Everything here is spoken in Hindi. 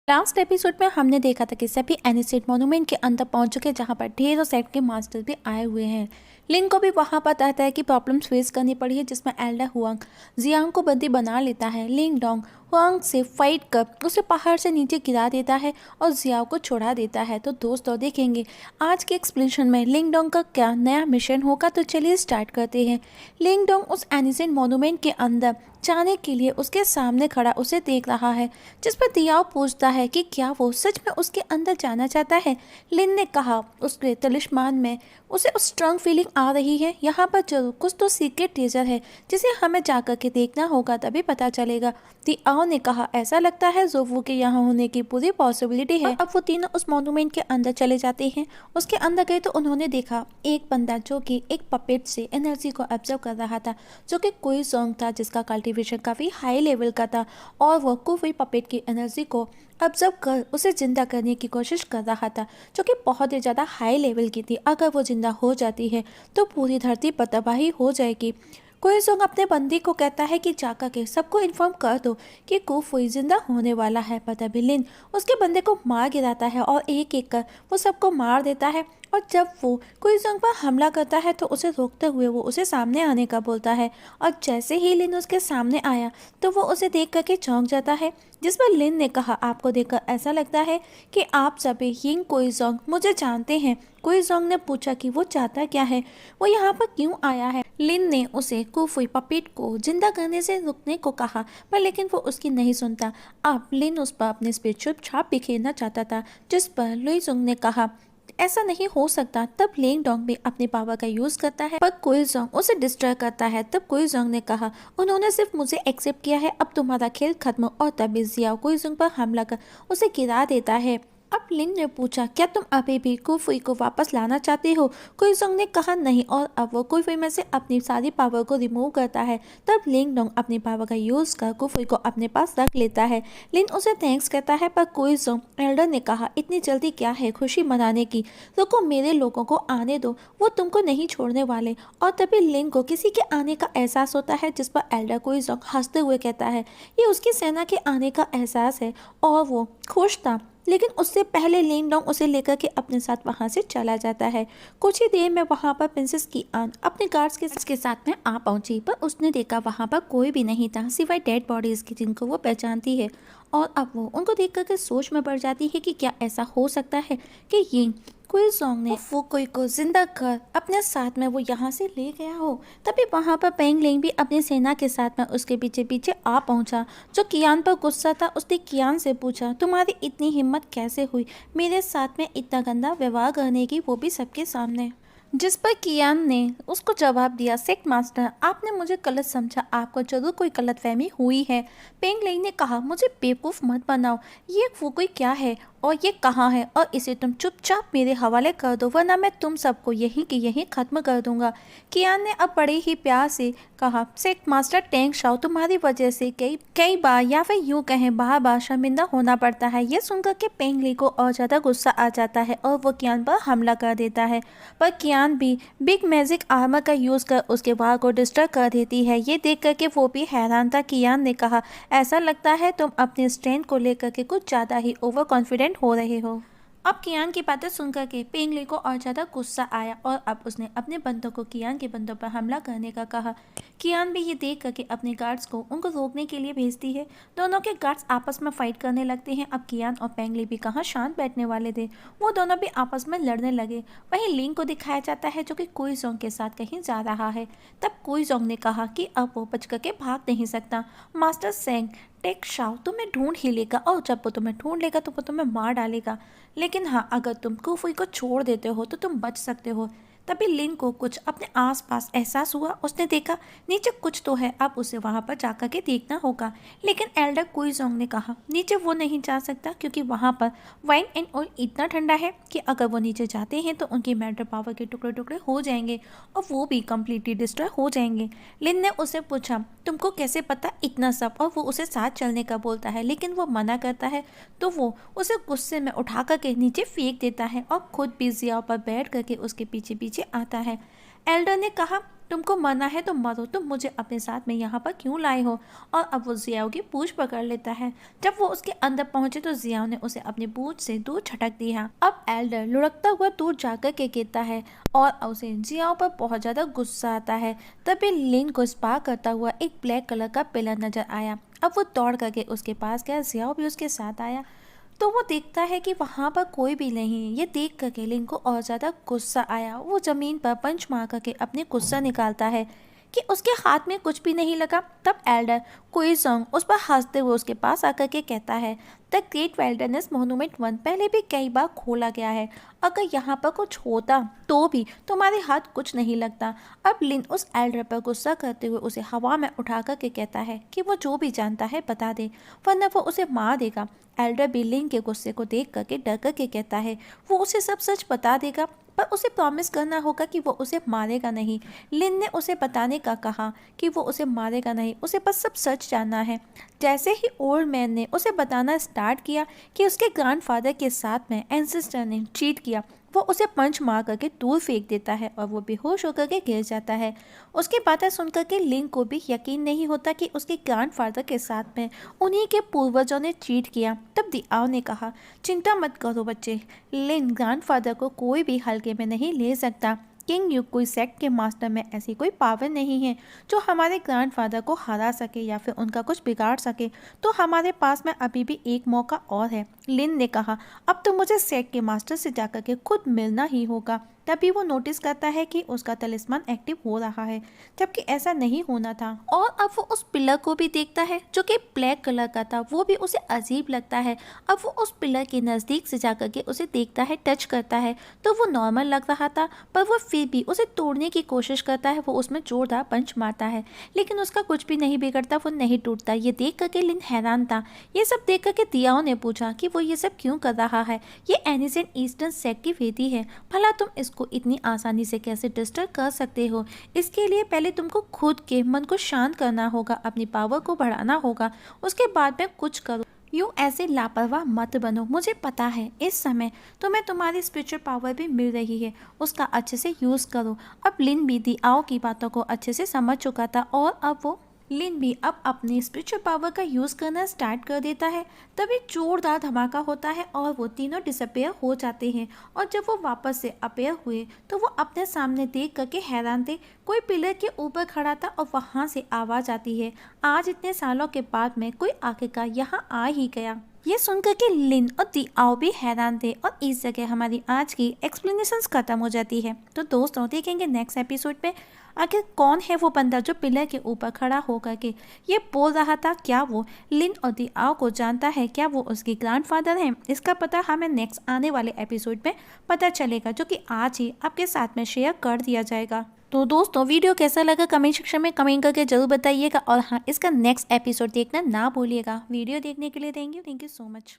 लास्ट एपिसोड में हमने देखा था कि सभी एनिसेट मोन्यूमेंट के अंदर पहुंच चुके हैं, जहां पर ढेरों सेट के मास्टर्स भी आए हुए हैं। लिन को भी वहां पर तरह तरह की प्रॉब्लम्स फेस करनी पड़ी है, जिसमें एल्डर हुआंग जियांग को बंदी बना लेता है। लिंग डोंग हुआंग से फाइट कर उसे पहाड़ से नीचे गिरा देता है और जियाओ को छुड़ा देता है। तो दोस्तों देखेंगे आज के एक्सप्लेनेशन में लिंग डोंग का क्या नया मिशन होगा। तो चलिए स्टार्ट करते हैं। लिंग डोंग उस एनिसेंट मोन्यूमेंट के अंदर जाने के लिए उसके सामने खड़ा उसे देख रहा है, जिस पर दियाओ पूछता है कि क्या वो सच में उसके अंदर जाना चाहता है। लिन ने कहा उसके तलिस्मान में उसे स्ट्रांग फीलिंग आ रही है। यहाँ पर जरूर कुछ तो सीक्रेट ट्रेजर है जिसे हमें जाकर के देखना होगा, तभी पता चलेगा। दियाओ ने कहा ऐसा लगता है जोवू के यहाँ होने की पूरी पॉसिबिलिटी है। अब वो तीनों उस मॉन्यूमेंट के अंदर चले जाते हैं। उसके अंदर गए तो उन्होंने देखा एक बंदा जो कि एक पपेट से एनर्जी को ऑब्जर्व कर रहा था, जो कि कोई सॉन्ग था जिसका कल्टीवेशन काफ़ी हाई लेवल का था और वो कुफई पपेट की एनर्जी को ऑब्जर्व कर उसे जिंदा करने की कोशिश कर रहा था, जो कि बहुत ही ज़्यादा हाई लेवल की थी। अगर वो जिंदा हो जाती है तो पूरी धरती पर तबाही हो जाएगी। कोई जोंग अपने बंदी को कहता है कि जाकर के सबको इन्फॉर्म कर दो कि कुफई जिंदा होने वाला है। पर तभी लिन उसके बंदे को मार गिराता है और एक एक कर वो सबको मार देता है। और जब वो कोई जोंग पर हमला करता है तो उसे रोकते हुए वो उसे सामने आने का बोलता है। और जैसे ही लिन उसके सामने आया तो वो उसे देख करके चौंक जाता है, जिस पर लिन ने कहा आपको देखकर ऐसा लगता है कि आप सभी यिंग कोई जोंग मुझे जानते हैं। कोई जोंग ने पूछा कि वो चाहता क्या है, वो यहाँ पर क्यों आया है। लिन ने उसे कुफई पपेट को जिंदा करने से रुकने को कहा, पर लेकिन वो उसकी नहीं सुनता। अब लिन उस पर अपने स्पीड छाप बिखेरना चाहता था, जिस पर लुई जोंग ने कहा ऐसा नहीं हो सकता। तब लिंग डोंग भी अपनी पावर का यूज करता है, पर कोई जोंग उसे डिस्ट्रॉय करता है। तब कोई जोंग ने कहा उन्होंने सिर्फ मुझे एक्सेप्ट किया है, अब तुम्हारा खेल खत्म। और तभी जियाओ कोई जोंग पर हमला कर उसे गिरा देता है। अब लिन ने पूछा क्या तुम अभी भी कुफई को वापस लाना चाहते हो। कोई जोंग ने कहा नहीं, और अब वो कुफई में से अपनी सारी पावर को रिमूव करता है। तब लिंग डोंग अपनी पावर का यूज कर कुफई को अपने पास रख लेता है। लिन उसे थैंक्स कहता है, पर कोई जोंग एल्डर ने कहा इतनी जल्दी क्या है खुशी मनाने की, रुको मेरे लोगों को आने दो, वो तुमको नहीं छोड़ने वाले। और तभी लिन को किसी के आने का एहसास होता है, जिस पर एल्डर कोई जोंग हंसते हुए कहता है ये उसकी सेना के आने का एहसास है। और वो खुश था, लेकिन उससे पहले लिंग डोंग उसे लेकर के अपने साथ वहां से चला जाता है। कुछ ही देर में वहां पर प्रिंसेस कियान अपने गार्ड्स के साथ में आ पहुंची, पर उसने देखा वहां पर कोई भी नहीं था सिवाय डेड बॉडीज की, जिनको वो पहचानती है। और अब वो उनको देख करके सोच में पड़ जाती है कि क्या ऐसा हो सकता है कि ये कोई जोंग ने फुकुई को जिंदा कर अपने साथ में वो यहाँ से ले गया हो। तभी वहाँ पर पेंग लिंग भी अपनी सेना के साथ में उसके पीछे पीछे आ पहुँचा। जो कियान पर गुस्सा था उसने कियान से पूछा तुम्हारी इतनी हिम्मत कैसे हुई मेरे साथ में इतना गंदा व्यवहार करने की, वो भी सबके सामने। जिस पर कियान ने उसको जवाब दिया सेक्ट मास्टर आपने मुझे गलत समझा, आपको जरूर कोई गलतफहमी हुई है। पेंग लिंग ने कहा मुझे बेवकूफ़ मत बनाओ, ये फुकुई क्या है और ये कहाँ है, और इसे तुम चुपचाप मेरे हवाले कर दो वरना मैं तुम सबको यहीं के यहीं ख़त्म कर दूंगा। कियान ने अब बड़े ही प्यार से कहा सेक्ट मास्टर टेंग शाओ तुम्हारी वजह से कई कई बार या फिर यूँ कहें बार बार शर्मिंदा होना पड़ता है। ये सुनकर के पेंग ली को और ज़्यादा गुस्सा आ जाता है और वो कियान पर हमला कर देता है। पर कियान भी बिग मैजिक आर्मर का यूज़ कर उसके वार को डिस्ट्रॉय कर देती है। ये देख करके वो भी हैरान था। कियान ने कहा ऐसा लगता है तुम अपने स्ट्रेंथ को लेकर के कुछ ज़्यादा ही ओवर कॉन्फिडेंट हो रहे हो। अब कियान की बातें सुनकर के पेंग ली को और ज़्यादा गुस्सा आया और अब उसने अपने बंदों को कियान के बंदों पर हमला करने का कहा। कियान भी ये देख करके अपने गार्ड्स को उनको रोकने के लिए भेजती है। दोनों के गार्ड्स आपस में फाइट करने लगते हैं। अब कियान और पेंग ली भी कहाँ शांत बैठने वाले थे, वो दोनों भी आपस में लड़ने लगे। वहीं लिंग को दिखाया जाता है जो कि कोई जोंग के साथ कहीं जा रहा है। तब कोई जोंग ने कहा कि अब वो बच करके भाग नहीं सकता। मास्टर सेंग टेक शाओ तुम्हें ढूंढ ही लेगा और जब वो तुम्हें ढूंढ लेगा तो वो तुम्हें मार डालेगा, लेकिन हाँ अगर तुम कुफई को छोड़ देते हो तो तुम बच सकते हो। तभी लिन को कुछ अपने आसपास एहसास हुआ, उसने देखा नीचे कुछ तो है, अब उसे वहां पर जाकर के देखना होगा। लेकिन एल्डर कोई जोंग ने कहा नीचे वो नहीं जा सकता क्योंकि वहां पर वाइन एंड ऑयल इतना ठंडा है कि अगर वो नीचे जाते हैं तो उनकी मैटर पावर के टुकड़े टुकड़े हो जाएंगे और वो भी कम्प्लीटली डिस्ट्रॉय हो जाएंगे। लिन ने उसे पूछा तुमको कैसे पता इतना सब, और वो उसे साथ चलने का बोलता है लेकिन वो मना करता है। तो वो उसे गुस्से में उठा करके नीचे फेंक देता है और खुद भी जियाओ पर बैठ करके उसके पीछे पीछे आता है। एल्डर ने कहा तुमको मरना है तो मरो, तुम मुझे अपने साथ में यहाँ पर क्यों लाए हो। और अब वो जियाओ की पूंछ पकड़ लेता है। जब वो उसके अंदर पहुंचे तो जियाओ ने उसे अपनी पूंछ से दूर छटक दिया। अब एल्डर लुढ़कता हुआ दूर जाकर के गिरता है और उसे जियाओ पर बहुत ज्यादा गुस्सा आता है। तभी लिन को स्पार करता हुआ एक ब्लैक कलर का पिलर नजर आया। अब वो दौड़ करके उसके पास गया, जियाओ भी उसके साथ आया। तो वो देखता है कि वहां पर कोई भी नहीं है। ये देख करके लिन को और ज्यादा गुस्सा आया। वो जमीन पर पंच मार करके अपने गुस्सा निकालता है कि उसके हाथ में कुछ भी नहीं लगा। तब एल्डर कुइजोंग उस पर हंसते हुए उसके पास आकर के कहता है, द ग्रेट वाइल्डरनेस मॉन्यूमेंट 1 पहले भी कई बार खोला गया है। अगर यहाँ पर कुछ होता तो भी तुम्हारे हाथ कुछ नहीं लगता। अब लिन उस एल्डर पर गुस्सा करते हुए उसे हवा में उठा करके कहता है कि वो जो भी जानता है बता दे, वरना वो उसे मार देगा। एल्डर भी लिन के गुस्से को देख करके डर करके कहता है वो उसे सब सच बता देगा, पर उसे प्रॉमिस करना होगा कि वो उसे मारेगा नहीं। लिन ने उसे बताने का कहा कि वो उसे मारेगा नहीं, उसे बस सब सच जानना है। जैसे ही ओल्ड मैन ने उसे बताना स्टार्ट किया कि उसके ग्रैंडफादर के साथ में एंसेस्टर ने चीट किया, वो उसे पंच मार करके दूर फेंक देता है और वो बेहोश होकर के गिर जाता है। उसकी बातें सुनकर के लिन को भी यकीन नहीं होता कि उसके ग्रैंडफादर के साथ में उन्हीं के पूर्वजों ने चीट किया। तब दिआओ ने कहा, चिंता मत करो बच्चे, लिन ग्रैंडफादर को कोई भी हल्के में नहीं ले सकता। किंग यू कोई सेक्ट के मास्टर में ऐसी कोई पावर नहीं है जो हमारे ग्रैंडफादर को हरा सके या फिर उनका कुछ बिगाड़ सके। तो हमारे पास में अभी भी एक मौका और है। लिन ने कहा, अब तो मुझे सेक्ट के मास्टर से जाकर के खुद मिलना ही होगा। तभी वो नोटिस करता है कि उसका तलिस्मान एक्टिव हो रहा है, जबकि ऐसा नहीं होना था। और अब वो उस पिलर को भी देखता है जो कि ब्लैक कलर का था। वो भी उसे अजीब लगता है। अब वो उस पिलर के नज़दीक से जाकर के उसे देखता है, टच करता है तो वो नॉर्मल लग रहा था, पर वो फिर भी उसे तोड़ने की कोशिश करता है। वो उसमें जोरदार पंच मारता है लेकिन उसका कुछ भी नहीं बिगड़ता, वो नहीं टूटता। ये देख करके लिन हैरान था। ये सब देख करके दियाओ ने पूछा कि वो ये सब क्यों कर रहा है। ये एनिसेंट ईस्टर्न सेक्ट की वेदी है, भला तुम इसको इतनी आसानी से कैसे डिस्टर्ब कर सकते हो। इसके लिए पहले तुमको खुद के मन को शांत करना होगा, अपनी पावर को बढ़ाना होगा, उसके बाद में कुछ करो। यूँ ऐसे लापरवाह मत बनो। मुझे पता है इस समय तुम्हें तुम्हारी स्पिरिचुअल पावर भी मिल रही है, उसका अच्छे से यूज़ करो। अब लिन भी दिआओ की बातों को अच्छे से समझ चुका था और अब वो लिन भी अब अपनी स्पिरिचुअल पावर का यूज़ करना स्टार्ट कर देता है। तभी जोरदार धमाका होता है और वो तीनों डिसअपेयर हो जाते हैं। और जब वो वापस से अपेयर हुए तो वो अपने सामने देख करके हैरान थे। कोई पिलर के ऊपर खड़ा था और वहाँ से आवाज़ आती है, आज इतने सालों के बाद में कोई आखिरकार यहाँ आ ही गया। ये सुनकर के लिन और दिआओ भी हैरान थे और इस जगह हमारी आज की एक्सप्लेनेशंस खत्म हो जाती है। तो दोस्तों देखेंगे नेक्स्ट एपिसोड में आखिर कौन है वो बंदा जो पिलर के ऊपर खड़ा होकर के ये बोल रहा था। क्या वो लिन और दिआओ को जानता है? क्या वो उसके ग्रैंडफादर हैं? इसका पता हमें नेक्स्ट आने वाले एपिसोड में पता चलेगा, जो कि आज ही आपके साथ में शेयर कर दिया जाएगा। तो दोस्तों वीडियो कैसा लगा कमेंट सेक्शन में कमेंट करके जरूर बताइएगा और हाँ, इसका नेक्स्ट एपिसोड देखना ना भूलिएगा। वीडियो देखने के लिए थैंक यू सो मच।